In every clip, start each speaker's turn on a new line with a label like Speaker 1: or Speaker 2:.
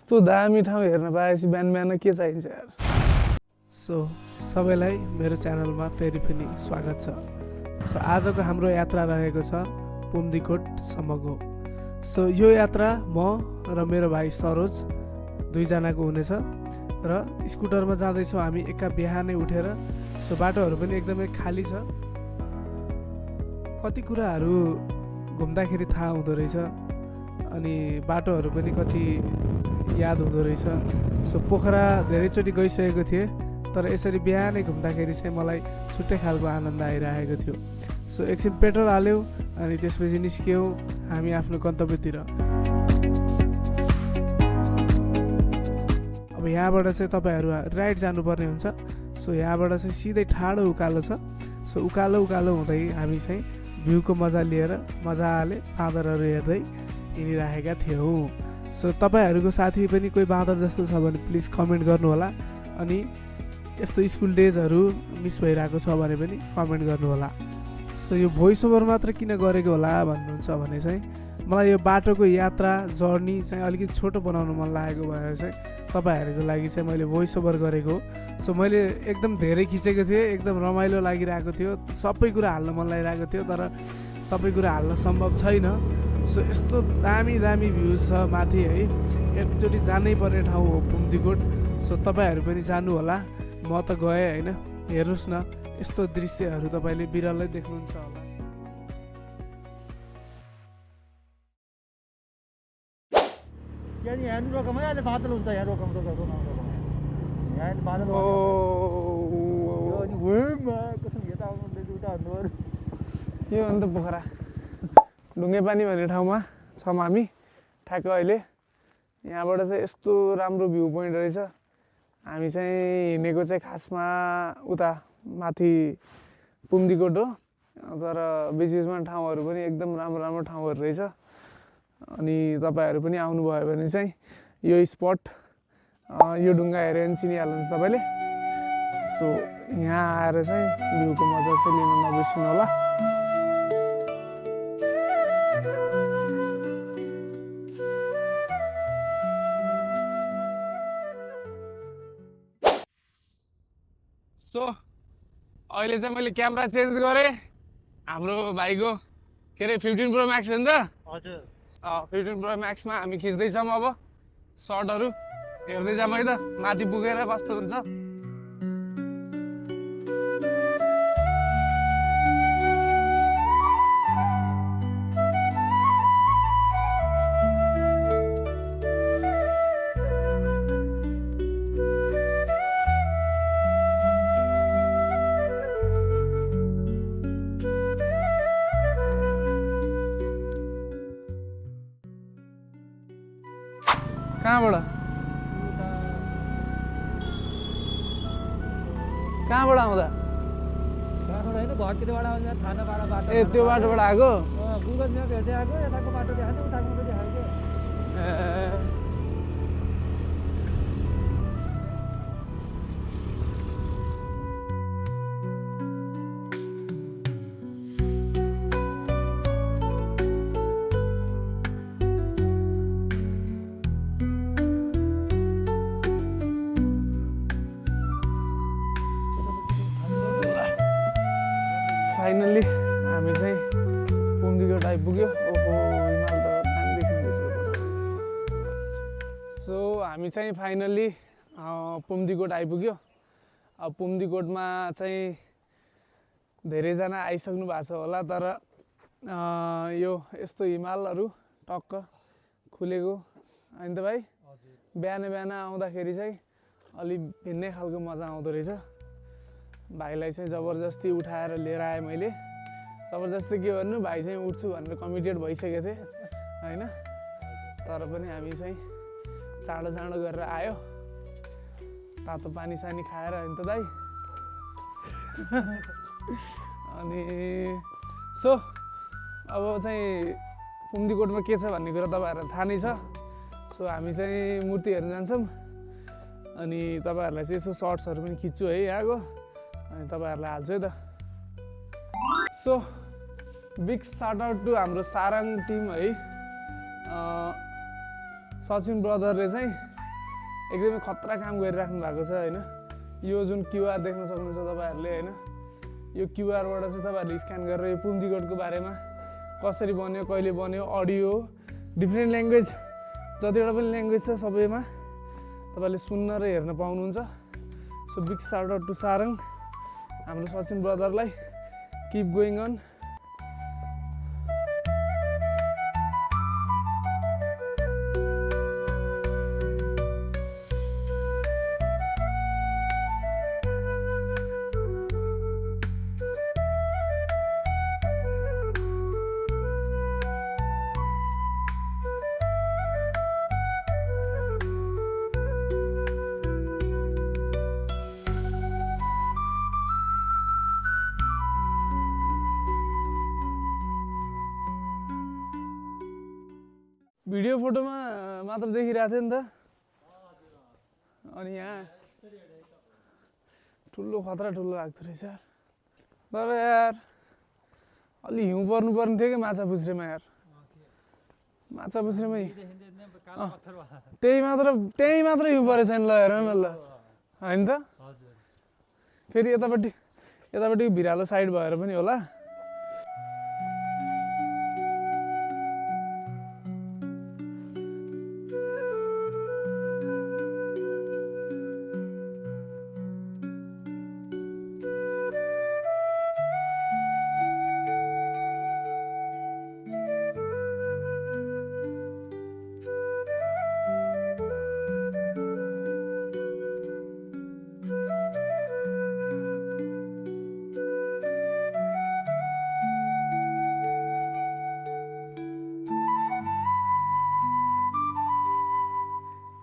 Speaker 1: यस्तो दामी ठाउँ हेर्न पाएपछि बिहान बिहान के चाहिन्छ यार।
Speaker 2: सो सबैलाई मेरो च्यानलमा फेरि पनि स्वागत छ। सो आजको हाम्रो यात्रा रहेको छ पुम्दीकोटसम्मको। सो यो यात्रा म र मेरो भाइ सरोज दुईजनाको हुनेछ र स्कुटरमा जाँदैछौँ हामी एका बिहानै उठेर। सो बाटोहरू पनि एकदमै खाली छ, कति कुराहरू घुम्दाखेरि थाहा हुँदो रहेछ अनि बाटोहरू पनि कति याद हुँदो रहेछ। सो पोखरा धेरैचोटि गइसकेको थिएँ तर यसरी बिहानै घुम्दाखेरि चाहिँ मलाई छुट्टै खालको आनन्द आइरहेको थियो। सो एकछिन पेट्रोल हाल्यौँ अनि त्यसपछि निस्क्यौँ हामी आफ्नो गन्तव्यतिर। अब यहाँबाट चाहिँ तपाईँहरू राइट जानुपर्ने हुन्छ। सो यहाँबाट चाहिँ सिधै ठाडो उकालो छ। सो उकालो हुँदै हामी चाहिँ भ्यूको मजा लिएर मजाले बाँदरहरू हेर्दै हिँडिरहेका थियौँ। सो तपाईँहरूको साथी पनि कोही बाँदर जस्तो छ भने प्लिज कमेन्ट गर्नुहोला अनि यस्तो स्कुल डेजहरू मिस भइरहेको छ भने पनि कमेन्ट गर्नुहोला। सो यो भोइस ओभर मात्र किन गरेको होला भन्नुहुन्छ भने चाहिँ मलाई यो बाटोको यात्रा जर्नी चाहिँ अलिकति छोटो बनाउनु मन लागेको भएर चाहिँ तपाईँहरूको लागि चाहिँ मैले भोइस ओभर गरेको। सो मैले एकदम धेरै खिचेको थिएँ, एकदम रमाइलो लागिरहेको थियो, सबै कुरा हाल्न मन लागिरहेको थियो तर सबै कुरा हाल्न सम्भव छैन। सो यस्तो दामी दामी भ्युज छ माथि है, एकचोटि जानै पर्ने ठाउँ हो पुम्दीकोट। सो तपाईँहरू पनि जानु होला, म त गएँ होइन। हेर्नुहोस् न यस्तो दृश्यहरू तपाईँले बिरलै देख्नुहुन्छ होला।
Speaker 1: यो अन्त पोखरा ढुङ्गे पानी भन्ने ठाउँमा छौँ हामी ठ्याक्क अहिले। यहाँबाट चाहिँ यस्तो राम्रो भ्यू पोइन्ट रहेछ। हामी चाहिँ हिँडेको चाहिँ खासमा उता माथि पुम्दीकोट हो तर बिचबिचमा ठाउँहरू पनि एकदम राम्रो राम्रो ठाउँहरू रहेछ। अनि तपाईँहरू पनि आउनुभयो भने चाहिँ यो स्पट यो ढुङ्गा हेऱ्यो भने चिनिहाल्नुहुन्छ तपाईँले। सो यहाँ आएर चाहिँ भ्यूको मजा चाहिँ लिन नबिर्सिनु होला। सो अहिले चाहिँ मैले क्यामेरा चेन्ज गरेँ हाम्रो भाइको के अरे 15 प्रो म्याक्स हो नि त।
Speaker 3: हजुर
Speaker 1: 15 प्रो म्याक्समा हामी खिच्दैछौँ अब सर्टहरू हेर्दै जाऊँ है त माथि पुगेर कस्तो हुन्छ। कहाँबाट आउँदा
Speaker 3: घरतिरबाट आउँदा थानाबाट बाटो
Speaker 1: ए त्यो बाटोबाट आएको।
Speaker 3: गुगल म्याप हेर्दै आएको, यताको बाटो देखाएको उताको पनि देखाएको।
Speaker 1: फाइनल्ली हामी चाहिँ पुम्दीकोट आइपुग्यो। ओहो हिमाल त दामी देखिँदैछ। सो हामी चाहिँ फाइनल्ली पुम्दीकोट आइपुग्यो। अब पुम्दीकोटमा चाहिँ धेरैजना आइसक्नु भएको छ होला तर यो यस्तो हिमालहरू टक्क खुलेको होइन त भाइ। बिहान बिहान आउँदाखेरि चाहिँ अलि भिन्नै खालको मजा आउँदो रहेछ। भाइलाई चाहिँ जबरजस्ती उठाएर लिएर आएँ मैले। जबरजस्ती के भन्नु, भाइ चाहिँ उठ्छु भनेर कमिटेड भइसकेको थिएँ होइन। तर पनि हामी चाहिँ चाँडो चाँडो गरेर आयो, तातो पानी सानी खाएर होइन त दाइ। अनि सो अब चाहिँ पुम्दीकोटमा के छ भन्ने कुरा तपाईँहरूलाई थाहा नै छ। सो हामी चाहिँ मूर्ति हेर्न जान्छौँ अनि तपाईँहरूलाई चाहिँ यसो सर्ट्सहरू पनि खिच्छु है यहाँको, अनि तपाईँहरूलाई हाल्छु है त। So big shout out to हाम्रो सारङ टिम है। सचिन ब्रदरले चाहिँ एकदमै खतरा काम गरिराख्नु भएको छ होइन। यो जुन क्युआर देख्न सक्नुहुन्छ तपाईँहरूले होइन, यो क्युआरबाट चाहिँ तपाईँहरूले स्क्यान गरेर यो पुम्जीगढको बारेमा कसरी बन्यो, कहिले बन्यो, अडियो डिफ्रेन्ट ल्याङ्ग्वेज जतिवटा पनि ल्याङ्ग्वेज छ सबैमा तपाईँले सुन्न र हेर्न पाउनुहुन्छ। So big shout out to Sarang, हाम्रो सचिन ब्रदरलाई। Keep going on. भिडियो फोटोमा मात्र देखिरहेको थियो नि त, अनि यहाँ ठुलो खतरा ठुलो लाग्दो रहेछ यार। तर यार अलि हिउँ पर्नुपर्ने थियो कि माछा पुछ्रेमा यार, माछा पुछ्रेमै त्यही मात्र हिउँ परेछ नि। ल हेर न ल, होइन त फेरि यतापट्टि भिरालो साइड भएर पनि होला।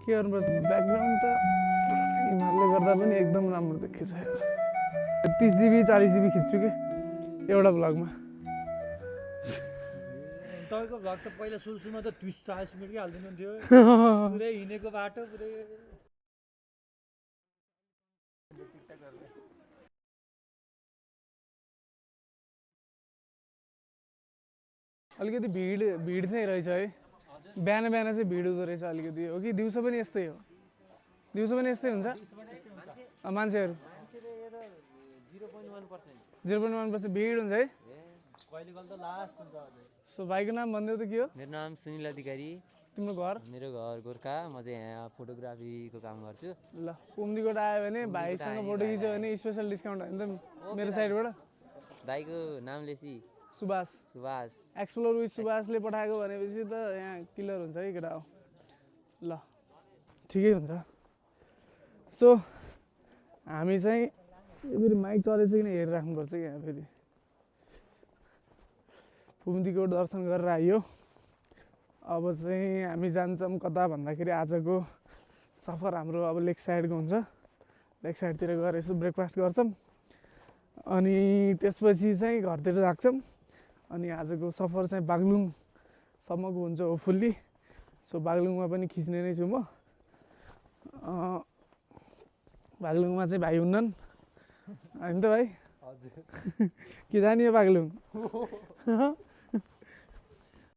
Speaker 1: के गर्नुपर्छ, ब्याकग्राउन्ड त हिमालले गर्दा पनि एकदम राम्रो देखेछ यार। 30 GB 40 GB खिच्छु कि एउटा भ्लगमा।
Speaker 3: तपाईँको भ्लग त पहिला सुरुमा त 30-40 मिनटकै हालिदिनुहुन्थ्यो। पुरै हिँडेको बाटो पुरै
Speaker 1: अलिकति भिड चाहिँ रहेछ है। बिहान चाहिँ भिड हुँदो रहेछ अलिकति, हो कि दिउँसो पनि यस्तै हो? दिउँसो पनि यस्तै हुन्छ मान्छेहरू? 0.1% भिड हुन्छ है। सो भाइको नाम भनिदेऊ त के हो?
Speaker 4: मेरो नाम सुनिल अधिकारी।
Speaker 1: तिम्रो घर?
Speaker 4: मेरो घर गोर्खा। म चाहिँ यहाँ फोटोग्राफीको काम गर्छु।
Speaker 1: ल पुम्जीगढ आयो भने भाइसँग फोटो खिच्यो भने स्पेसल डिस्काउन्ट होइन त मेरो साइडबाट?
Speaker 4: दाइको नाम लेसी
Speaker 1: सुभाष। एक्सप्लोर विथ सुभाषले पठाएको भनेपछि त यहाँ किलर हुन्छ है केटा हो। ल ठिकै हुन्छ। सो हामी चाहिँ फेरि माइक चलेछ किन हेरिराख्नुपर्छ कि यहाँ फेरि। पुम्जीगढ दर्शन गरेर आइयो। अब चाहिँ हामी जान्छौँ कता भन्दाखेरि आजको सफर हाम्रो अब लेक साइडको हुन्छ। लेक साइडतिर गएर यसो ब्रेकफास्ट गर्छौँ अनि त्यसपछि चाहिँ घरतिर लाग्छौँ। अनि आजको सफर चाहिँ बागलुङसम्मको हुन्छ होपफुल्ली। सो बागलुङमा पनि खिच्ने नै छु म। बागलुङमा चाहिँ भाइ हुन्नन् होइन त भाइ? के जाने हो बागलुङ?